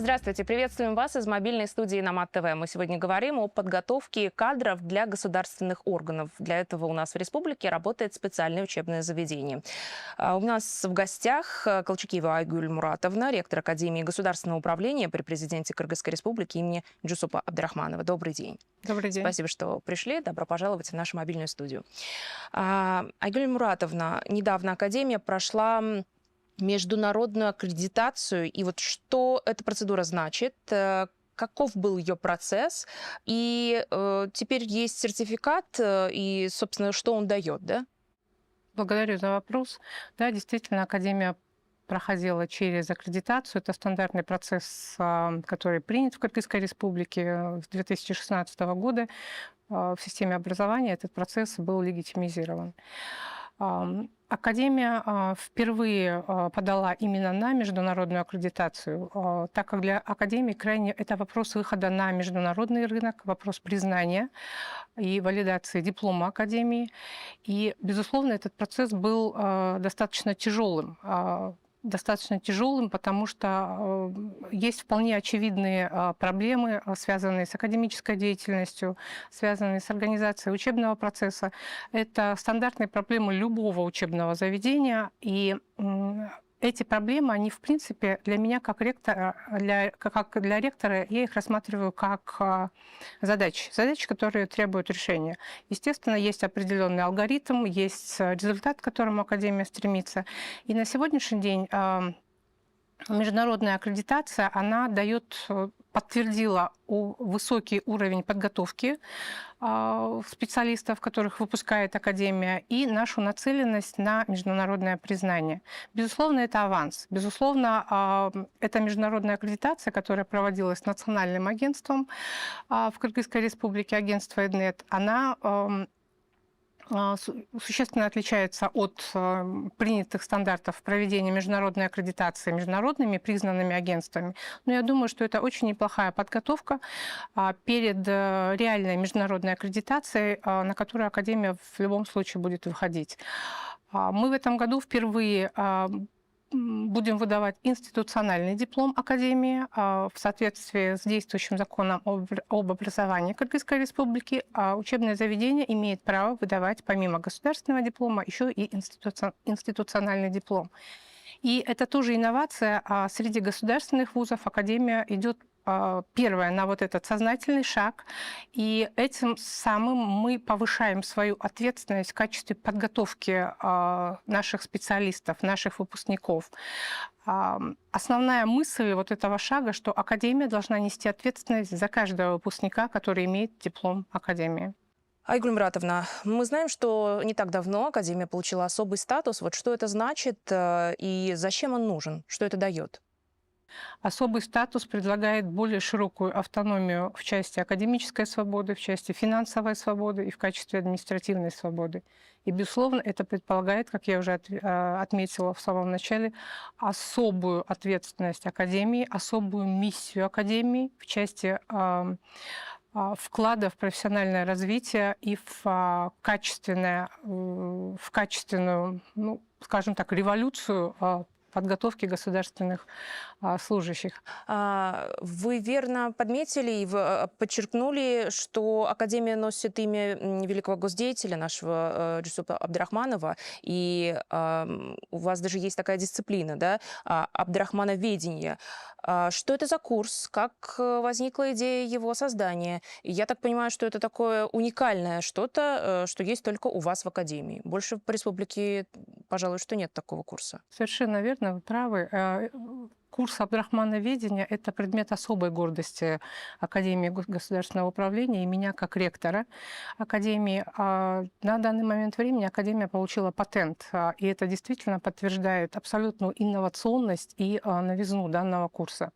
Здравствуйте, приветствуем вас из мобильной студии Номад ТВ. Мы сегодня говорим о подготовке кадров для государственных органов. Для этого у нас в республике работает специальное учебное заведение. У нас в гостях Колчакиева Айгуль Муратовна, ректор Академии государственного управления при президенте Кыргызской республики имени Джусупа Абдрахманова. Добрый день. Добрый день. Спасибо, что пришли. Добро пожаловать в нашу мобильную студию. Айгуль Муратовна, недавно Академия прошла международную аккредитацию. И вот что эта процедура значит, каков был ее процесс, и теперь есть сертификат, и, собственно, что он дает, да? Благодарю за вопрос. Да, действительно, Академия проходила через аккредитацию. Это стандартный процесс, который принят в Кыргызской республике с 2016 года. В системе образования этот процесс был легитимизирован. Академия впервые подала именно на международную аккредитацию, так как для Академии крайне это вопрос выхода на международный рынок, вопрос признания и валидации диплома Академии. И, безусловно, этот процесс был достаточно тяжелым, потому что есть вполне очевидные проблемы, связанные с академической деятельностью, связанные с организацией учебного процесса. Это стандартные проблемы любого учебного заведения, и эти проблемы, они, в принципе, для меня, как ректора, для ректора, я их рассматриваю как задачи, которые требуют решения. Естественно, есть определенный алгоритм, есть результат, к которому Академия стремится. И на сегодняшний день международная аккредитация, она подтвердила высокий уровень подготовки специалистов, которых выпускает Академия, и нашу нацеленность на международное признание. Безусловно, это аванс. Безусловно, эта международная аккредитация, которая проводилась национальным агентством в Кыргызской республике, агентство ЭДНЕТ, она существенно отличается от принятых стандартов проведения международной аккредитации международными признанными агентствами. Но я думаю, что это очень неплохая подготовка перед реальной международной аккредитацией, на которую Академия в любом случае будет выходить. Мы в этом году впервые будем выдавать институциональный диплом Академии в соответствии с действующим законом об образовании Кыргызской республики. Учебное заведение имеет право выдавать помимо государственного диплома еще и институциональный диплом. И это тоже инновация. Среди государственных вузов Академия идет первое на вот этот сознательный шаг, и этим самым мы повышаем свою ответственность в качестве подготовки наших специалистов, наших выпускников. Основная мысль вот этого шага, что Академия должна нести ответственность за каждого выпускника, который имеет диплом Академии. Айгуль Муратовна, мы знаем, что не так давно Академия получила особый статус. Вот что это значит и зачем он нужен? Что это дает? Особый статус предлагает более широкую автономию в части академической свободы, в части финансовой свободы и в качестве административной свободы. И, безусловно, это предполагает, как я уже отметила в самом начале, особую ответственность Академии, особую миссию Академии в части вклада в профессиональное развитие и в качественную, ну, скажем так, революцию подготовки государственных служащих. Вы верно подметили и подчеркнули, что Академия носит имя великого госдеятеля нашего Джусупа Абдрахманова, и у вас даже есть такая дисциплина, да, Абдрахмановедение. Что это за курс? Как возникла идея его создания? Я так понимаю, что это такое уникальное что-то, что есть только у вас в Академии. Больше в республике, пожалуй, что нет такого курса. Совершенно верно, вы правы. Курс Абдрахмановедения – это предмет особой гордости Академии государственного управления и меня как ректора Академии. На данный момент времени Академия получила патент, и это действительно подтверждает абсолютную инновационность и новизну данного курса.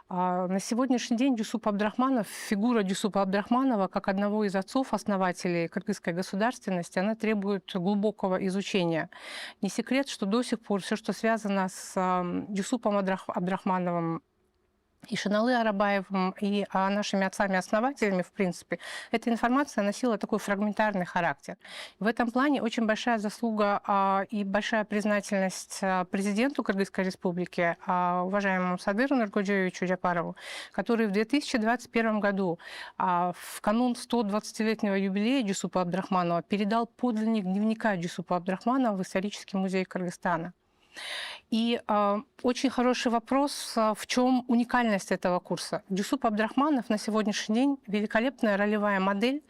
На сегодняшний день Джусуп Абдрахманов, фигура Джусупа Абдрахманова, как одного из отцов-основателей кыргызской государственности, она требует глубокого изучения. Не секрет, что до сих пор все, что связано с Джусупом Абдрахмановым, и Шаналы Арабаевым, и нашими отцами-основателями, в принципе, эта информация носила такой фрагментарный характер. В этом плане очень большая заслуга и большая признательность президенту Кыргызской республики, уважаемому Садыру Нуркоджоевичу Джапарову, который в 2021 году, в канун 120-летнего юбилея Джусупа Абдрахманова, передал подлинник дневника Джусупа Абдрахманова в исторический музей Кыргызстана. И очень хороший вопрос, в чем уникальность этого курса. Джусуп Абдрахманов на сегодняшний день великолепная ролевая модель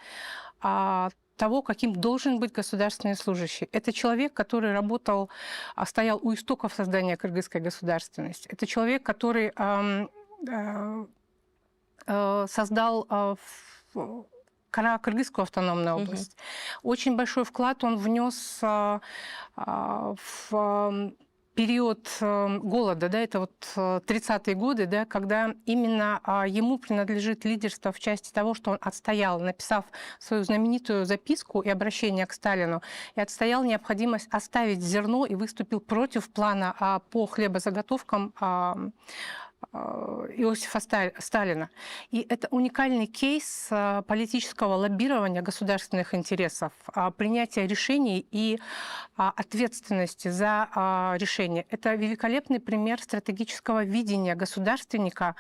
того, каким должен быть государственный служащий. Это человек, который работал, стоял у истоков создания кыргызской государственности. Это человек, который создал Кыргызскую автономную область. Очень большой вклад он внес в период голода, да, это вот 30-е годы, да, когда именно ему принадлежит лидерство в части того, что он отстоял, написав свою знаменитую записку и обращение к Сталину, и отстоял необходимость оставить зерно и выступил против плана по хлебозаготовкам Иосифа Сталина. И это уникальный кейс политического лоббирования государственных интересов, принятия решений и ответственности за решения. Это великолепный пример стратегического видения государственника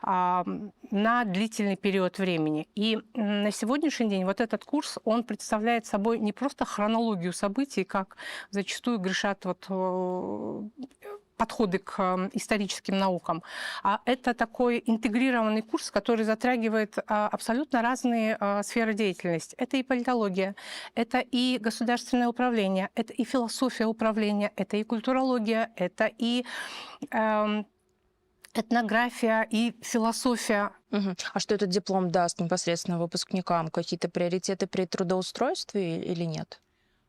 на длительный период времени. И на сегодняшний день вот этот курс, он представляет собой не просто хронологию событий, как зачастую грешат подходы к историческим наукам, а это такой интегрированный курс, который затрагивает абсолютно разные сферы деятельности. Это и политология, это и государственное управление, это и философия управления, это и культурология, это и этнография и философия. А что этот диплом даст непосредственно выпускникам? Какие-то приоритеты при трудоустройстве или нет?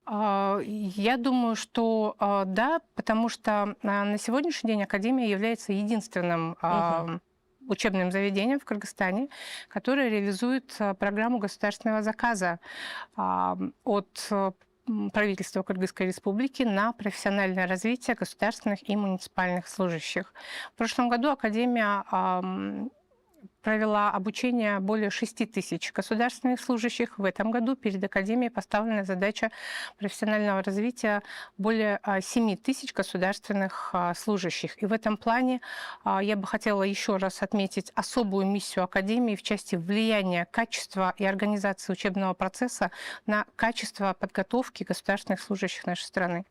Я думаю, что да, потому что на сегодняшний день Академия является единственным учебным заведением в Кыргызстане, которое реализует программу государственного заказа от правительства Кыргызской республики на профессиональное развитие государственных и муниципальных служащих. В прошлом году Академия провела обучение более 6 тысяч государственных служащих. В этом году перед Академией поставлена задача профессионального развития более 7 тысяч государственных служащих. И в этом плане я бы хотела еще раз отметить особую миссию Академии в части влияния качества и организации учебного процесса на качество подготовки государственных служащих нашей страны.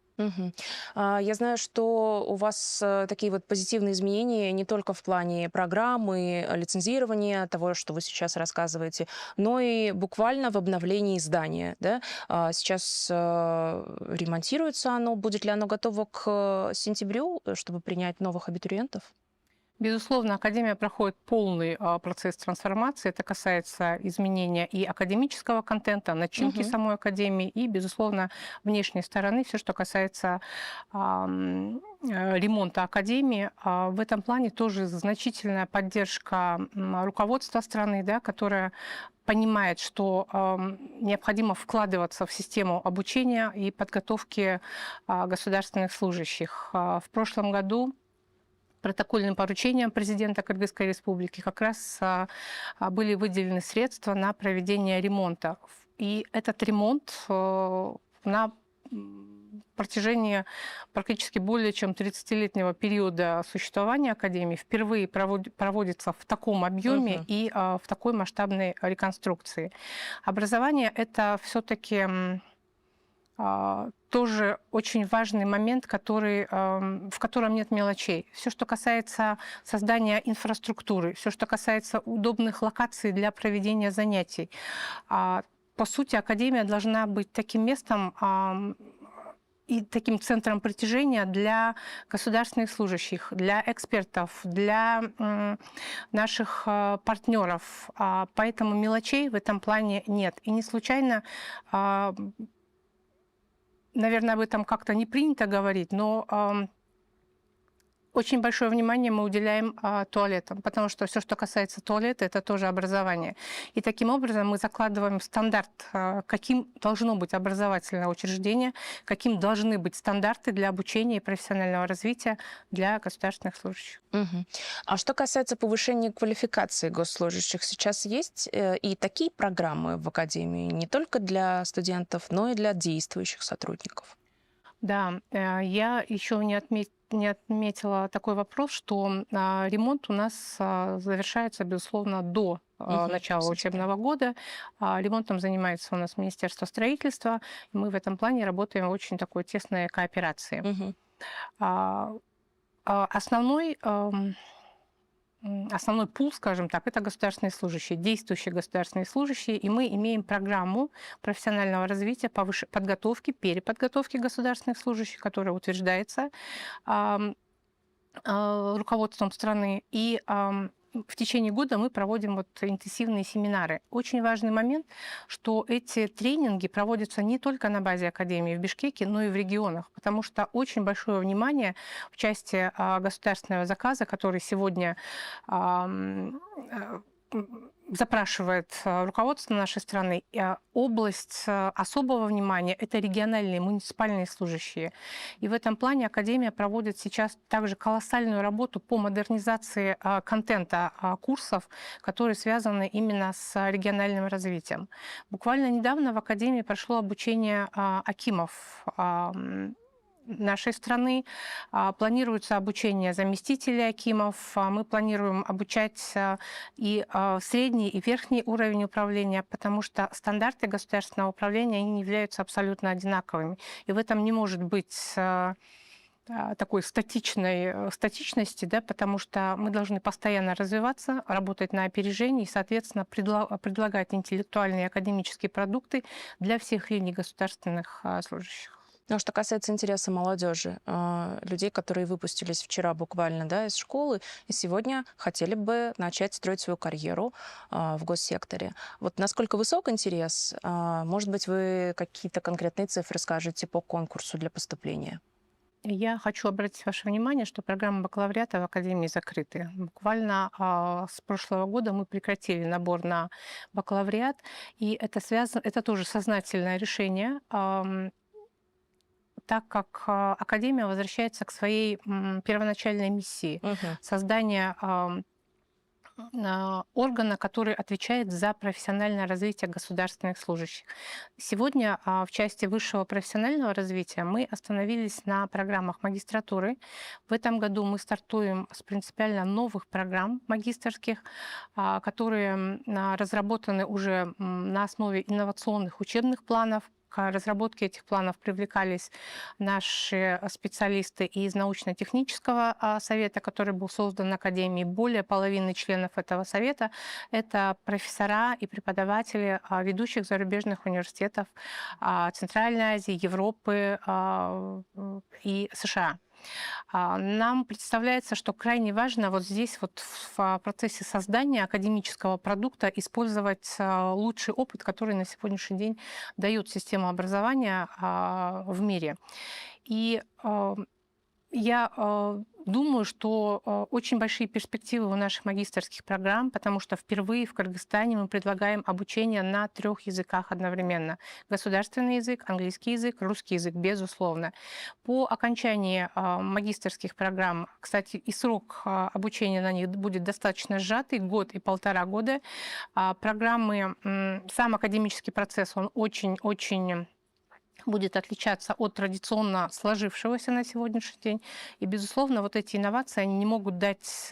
Я знаю, что у вас такие вот позитивные изменения не только в плане программы, лицензирования, того, что вы сейчас рассказываете, но и буквально в обновлении здания. Да? Сейчас ремонтируется оно. Будет ли оно готово к сентябрю, чтобы принять новых абитуриентов? Безусловно, Академия проходит полный процесс трансформации. Это касается изменения и академического контента, начинки самой Академии, и, безусловно, внешней стороны, все, что касается ремонта Академии. В этом плане тоже значительная поддержка руководства страны, да, которое понимает, что необходимо вкладываться в систему обучения и подготовки государственных служащих. В прошлом году протокольным поручением президента Кыргызской республики как раз были выделены средства на проведение ремонта. И этот ремонт на протяжении практически более чем 30-летнего периода существования Академии впервые проводится в таком объеме и в такой масштабной реконструкции. Образование – это все-таки тоже очень важный момент, в котором нет мелочей. Все, что касается создания инфраструктуры, все, что касается удобных локаций для проведения занятий. По сути, Академия должна быть таким местом и таким центром притяжения для государственных служащих, для экспертов, для наших партнеров. Поэтому мелочей в этом плане нет. И не случайно, наверное, об этом как-то не принято говорить, но Очень большое внимание мы уделяем туалетам, потому что все, что касается туалета, это тоже образование. И таким образом мы закладываем стандарт, каким должно быть образовательное учреждение, каким должны быть стандарты для обучения и профессионального развития для государственных служащих. Мгм. А что касается повышения квалификации госслужащих, сейчас есть и такие программы в Академии не только для студентов, но и для действующих сотрудников? Да, я еще не отметила такой вопрос, что ремонт у нас завершается, безусловно, до Мгм. начала Сентября. учебного года. Ремонтом занимается у нас Министерство строительства. И мы в этом плане работаем в очень такой тесной кооперации. Мгм. А, Основной основной пул, скажем так, это государственные служащие, действующие государственные служащие, и мы имеем программу профессионального развития, подготовки, переподготовки государственных служащих, которая утверждается руководством страны. И в течение года мы проводим вот интенсивные семинары. Очень важный момент, что эти тренинги проводятся не только на базе Академии в Бишкеке, но и в регионах, потому что очень большое внимание в части государственного заказа, который сегодня запрашивает руководство нашей страны, область особого внимания – это региональные муниципальные служащие. И в этом плане Академия проводит сейчас также колоссальную работу по модернизации контента курсов, которые связаны именно с региональным развитием. Буквально недавно в Академии прошло обучение акимов нашей страны. Планируется обучение заместителей акимов. Мы планируем обучать и средний, и верхний уровень управления, потому что стандарты государственного управления они не являются абсолютно одинаковыми. И в этом не может быть такой статичности, да, потому что мы должны постоянно развиваться, работать на опережении и, соответственно, предлагать интеллектуальные и академические продукты для всех линий государственных служащих. Ну, а что касается интереса молодежи, людей, которые выпустились вчера буквально, да, из школы и сегодня хотели бы начать строить свою карьеру в госсекторе. Вот насколько высок интерес? Может быть, вы какие-то конкретные цифры скажете по конкурсу для поступления? Я хочу обратить ваше внимание, что программы бакалавриата в Академии закрыты. Буквально с прошлого года мы прекратили набор на бакалавриат, и это тоже сознательное решение, так как Академия возвращается к своей первоначальной миссии Мгм. создания органа, который отвечает за профессиональное развитие государственных служащих. Сегодня в части высшего профессионального развития мы остановились на программах магистратуры. В этом году мы стартуем с принципиально новых программ магистерских, которые разработаны уже на основе инновационных учебных планов. К разработке этих планов привлекались наши специалисты из научно-технического совета, который был создан на Академии. Более половины членов этого совета – это профессора и преподаватели ведущих зарубежных университетов Центральной Азии, Европы и США. Нам представляется, что крайне важно вот здесь вот в процессе создания академического продукта использовать лучший опыт, который на сегодняшний день дает система образования в мире. И я думаю, что очень большие перспективы у наших магистерских программ, потому что впервые в Кыргызстане мы предлагаем обучение на 3 языках одновременно. Государственный язык, английский язык, русский язык, безусловно. По окончании магистерских программ, кстати, и срок обучения на них будет достаточно сжатый, год и 1,5 года. Программы, сам академический процесс, он очень-очень будет отличаться от традиционно сложившегося на сегодняшний день. И, безусловно, вот эти инновации, они не могут дать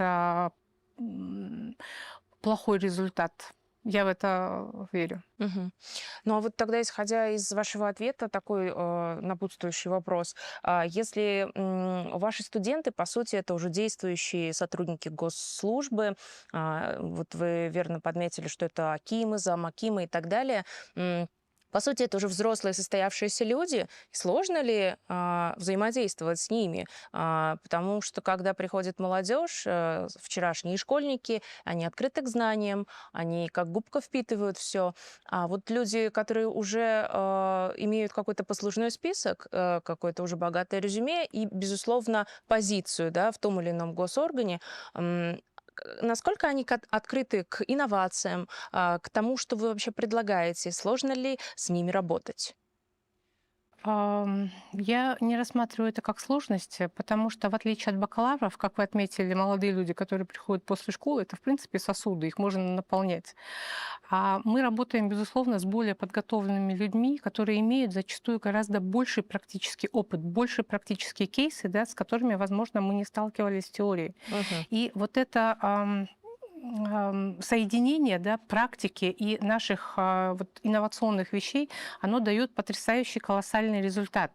плохой результат. Я в это верю. Мгм. Ну а вот тогда, исходя из вашего ответа, такой напутствующий вопрос. Если ваши студенты, по сути, это уже действующие сотрудники госслужбы, вот вы верно подметили, что это акимы, замакимы и так далее, По сути, это уже взрослые состоявшиеся люди. Сложно ли взаимодействовать с ними? Потому что когда приходит молодежь, вчерашние школьники, они открыты к знаниям, они как губка впитывают все. А вот люди, которые уже имеют какой-то послужной список, какое-то уже богатое резюме и, безусловно, позицию, да, в том или ином госоргане, насколько они открыты к инновациям, к тому, что вы вообще предлагаете? Сложно ли с ними работать? Я не рассматриваю это как сложность, потому что, в отличие от бакалавров, как вы отметили, молодые люди, которые приходят после школы, это, в принципе, сосуды, их можно наполнять. А мы работаем, безусловно, с более подготовленными людьми, которые имеют зачастую гораздо больший практический опыт, больше практические кейсы, да, с которыми, возможно, мы не сталкивались в теории. Мгм. И вот это соединение, да, практики и наших вот, инновационных вещей, оно дает потрясающий колоссальный результат.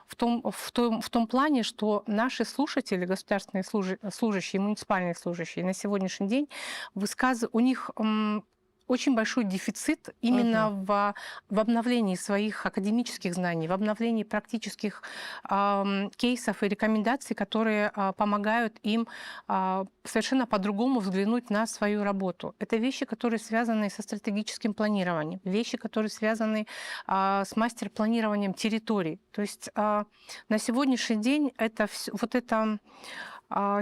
В том плане, что наши слушатели, государственные служащие, муниципальные служащие на сегодняшний день, у них очень большой дефицит именно Мгм. в обновлении своих академических знаний, в обновлении практических кейсов и рекомендаций, которые помогают им совершенно по-другому взглянуть на свою работу. Это вещи, которые связаны со стратегическим планированием, вещи, которые связаны с мастер-планированием территорий. То есть на сегодняшний день вот это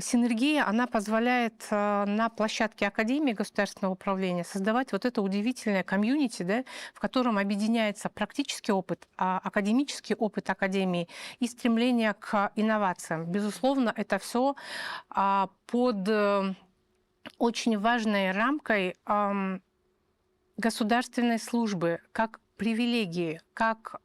синергия, она позволяет на площадке Академии государственного управления создавать вот это удивительное комьюнити, да, в котором объединяется практический опыт, академический опыт Академии и стремление к инновациям. Безусловно, это все под очень важной рамкой государственной службы, как привилегии, как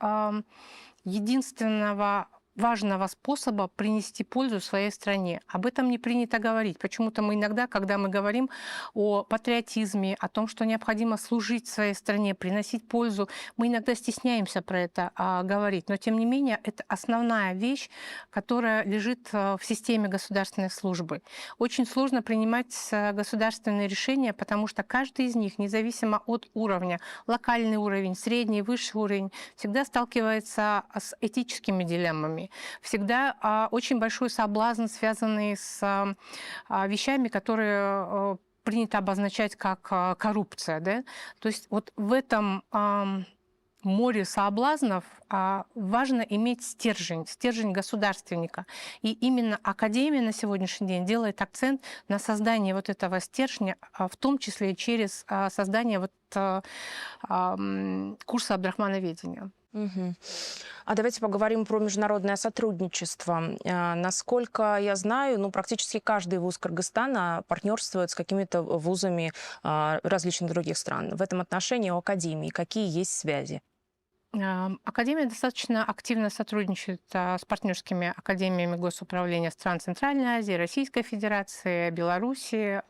единственного важного способа принести пользу своей стране. Об этом не принято говорить. Почему-то мы иногда, когда мы говорим о патриотизме, о том, что необходимо служить своей стране, приносить пользу, мы иногда стесняемся про это говорить. Но, тем не менее, это основная вещь, которая лежит в системе государственной службы. Очень сложно принимать государственные решения, потому что каждый из них, независимо от уровня, локальный уровень, средний, высший уровень, всегда сталкивается с этическими дилеммами. Всегда очень большой соблазн, связанный с вещами, которые принято обозначать как коррупция. Да? То есть вот в этом море соблазнов важно иметь стержень государственника. И именно Академия на сегодняшний день делает акцент на создании вот этого стержня, в том числе через создание вот курса абдрахмановедения. Мгм. А давайте поговорим про международное сотрудничество. Насколько я знаю, ну, практически каждый вуз Кыргызстана партнерствует с какими-то вузами различных других стран. В этом отношении у Академии какие есть связи? Академия достаточно активно сотрудничает с партнерскими академиями госуправления стран Центральной Азии, Российской Федерации, Белоруссии.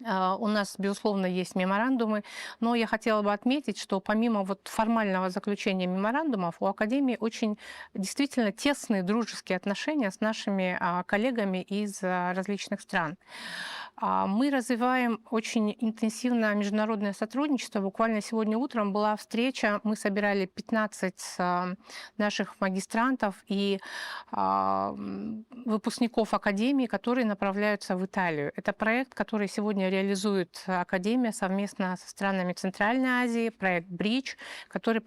У нас, безусловно, есть меморандумы, но я хотела бы отметить, что помимо вот формального заключения меморандумов, у Академии очень действительно тесные дружеские отношения с нашими коллегами из различных стран. Мы развиваем очень интенсивно международное сотрудничество. Буквально сегодня утром была встреча, мы собирали 15 наших магистрантов и выпускников Академии, которые направляются в Италию. Это проект, который сегодня реализует Академия совместно со странами Центральной Азии, проект «Бридж», который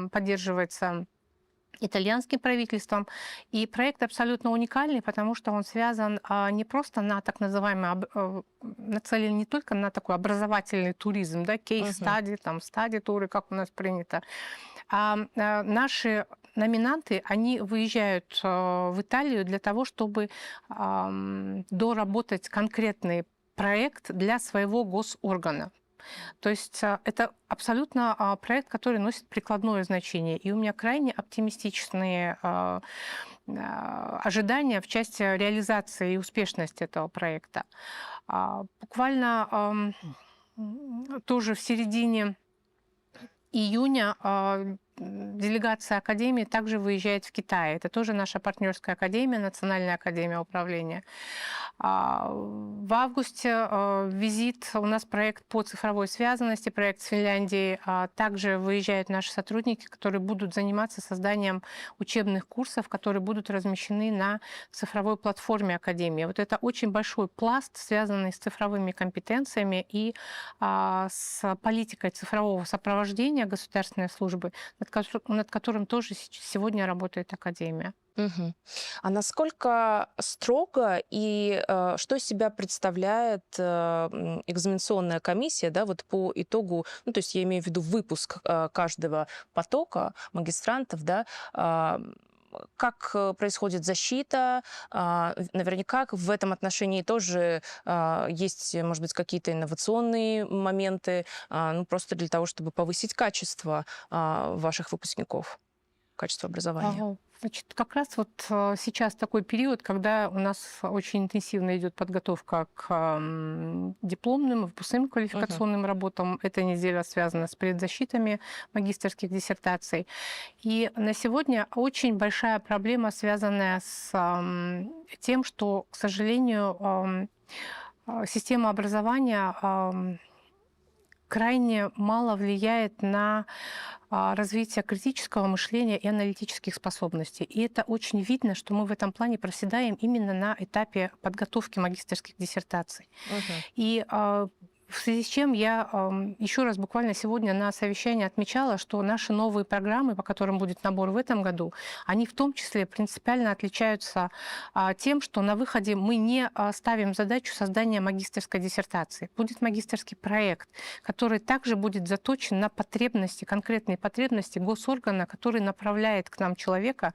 поддерживается итальянским правительством. И проект абсолютно уникальный, потому что он связан не просто на так называемый, нацелен не только на такой образовательный туризм, да, кейс-стади, там, стади-туры, как у нас принято, наши номинанты, они выезжают в Италию для того, чтобы доработать конкретный проект для своего госоргана. То есть это абсолютно проект, который носит прикладное значение. И у меня крайне оптимистичные ожидания в части реализации и успешности этого проекта. Буквально тоже в середине июня делегация Академии также выезжает в Китай. Это тоже наша партнерская академия, Национальная академия управления. В августе визит, у нас проект по цифровой связанности, проект с Финляндией. Также выезжают наши сотрудники, которые будут заниматься созданием учебных курсов, которые будут размещены на цифровой платформе Академии. Вот это очень большой пласт, связанный с цифровыми компетенциями и с политикой цифрового сопровождения государственной службы, над которым тоже сегодня работает Академия. Мгм. А насколько строго и что из себя представляет экзаменационная комиссия, да, вот по итогу, ну, то есть я имею в виду выпуск каждого потока магистрантов, да, как происходит защита, наверняка в этом отношении тоже есть, может быть, какие-то инновационные моменты, ну, просто для того, чтобы повысить качество ваших выпускников, качество образования. Ага. Значит, как раз вот сейчас такой период, когда у нас очень интенсивно идет подготовка к дипломным, выпускным квалификационным работам. Эта неделя связана с предзащитами магистерских диссертаций. И на сегодня очень большая проблема, связанная с тем, что, к сожалению, система образования крайне мало влияет на развитие критического мышления и аналитических способностей. И это очень видно, что мы в этом плане проседаем именно на этапе подготовки магистерских диссертаций. И в связи с чем я еще раз буквально сегодня на совещании отмечала, что наши новые программы, по которым будет набор в этом году, они в том числе принципиально отличаются тем, что на выходе мы не ставим задачу создания магистерской диссертации. Будет магистерский проект, который также будет заточен на потребности, конкретные потребности госоргана, который направляет к нам человека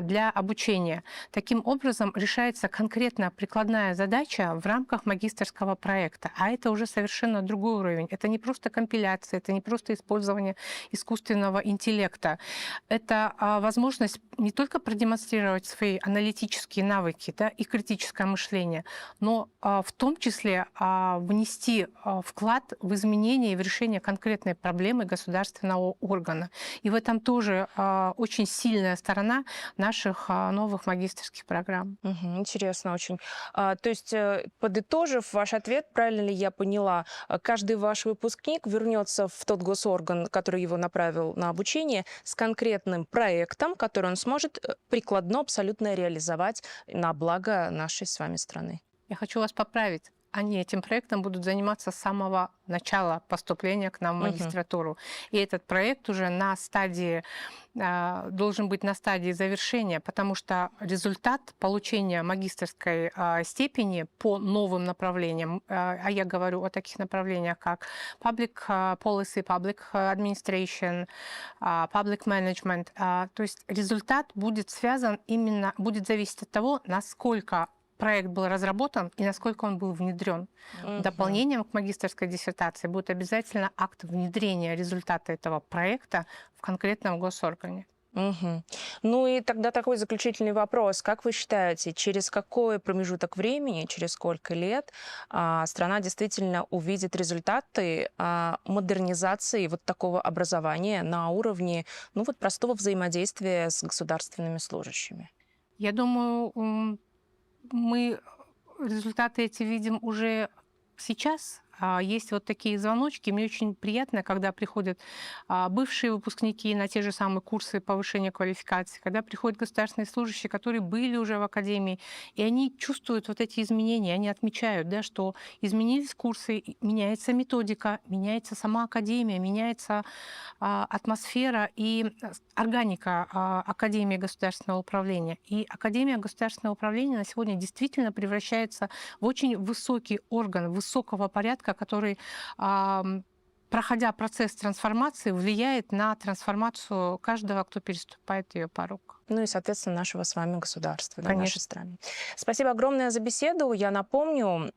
для обучения. Таким образом решается конкретно прикладная задача в рамках магистерского проекта, а это уже совершенно другой уровень. Это не просто компиляция, это не просто использование искусственного интеллекта. Это возможность не только продемонстрировать свои аналитические навыки, да, и критическое мышление, но в том числе внести вклад в изменение и в решение конкретной проблемы государственного органа. И в этом тоже очень сильная сторона наших новых магистерских программ. Интересно очень. То есть, подытожив ваш ответ, правильно ли я поняла, каждый ваш выпускник вернется в тот госорган, который его направил на обучение, с конкретным проектом, который он сможет прикладно абсолютно реализовать на благо нашей с вами страны. Я хочу вас поправить. Они этим проектом будут заниматься с самого начала поступления к нам в магистратуру. И этот проект уже на стадии, должен быть на стадии завершения, потому что результат получения магистерской степени по новым направлениям, а я говорю о таких направлениях, как public policy, public administration, public management, то есть результат будет связан именно, будет зависеть от того, насколько проект был разработан и насколько он был внедрен. Дополнением к магистерской диссертации будет обязательно акт внедрения результата этого проекта в конкретном госоргане. Ну и тогда такой заключительный вопрос. Как вы считаете, через какой промежуток времени, через сколько лет страна действительно увидит результаты модернизации вот такого образования на уровне, ну, вот простого взаимодействия с государственными служащими? Я думаю, мы результаты эти видим уже сейчас. Есть вот такие звоночки. Мне очень приятно, когда приходят бывшие выпускники на те же самые курсы повышения квалификации, когда приходят государственные служащие, которые были уже в академии, и они чувствуют вот эти изменения, они отмечают, да, что изменились курсы, меняется методика, меняется сама академия, меняется атмосфера и органика Академии государственного управления. И Академия государственного управления на сегодня действительно превращается в очень высокий орган, высокого порядка, который, проходя процесс трансформации, влияет на трансформацию каждого, кто переступает ее порог. Ну и, соответственно, нашего с вами государства, да, Конечно. нашей страны. Спасибо огромное за беседу. Я напомню,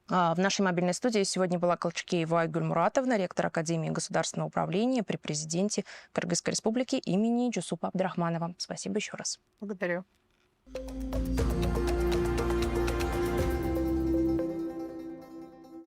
в нашей мобильной студии сегодня была Колчакеева Айгуль Муратовна, ректор Академии государственного управления при президенте Кыргызской республики имени Джусупа Абдрахманова. Спасибо еще раз. Благодарю.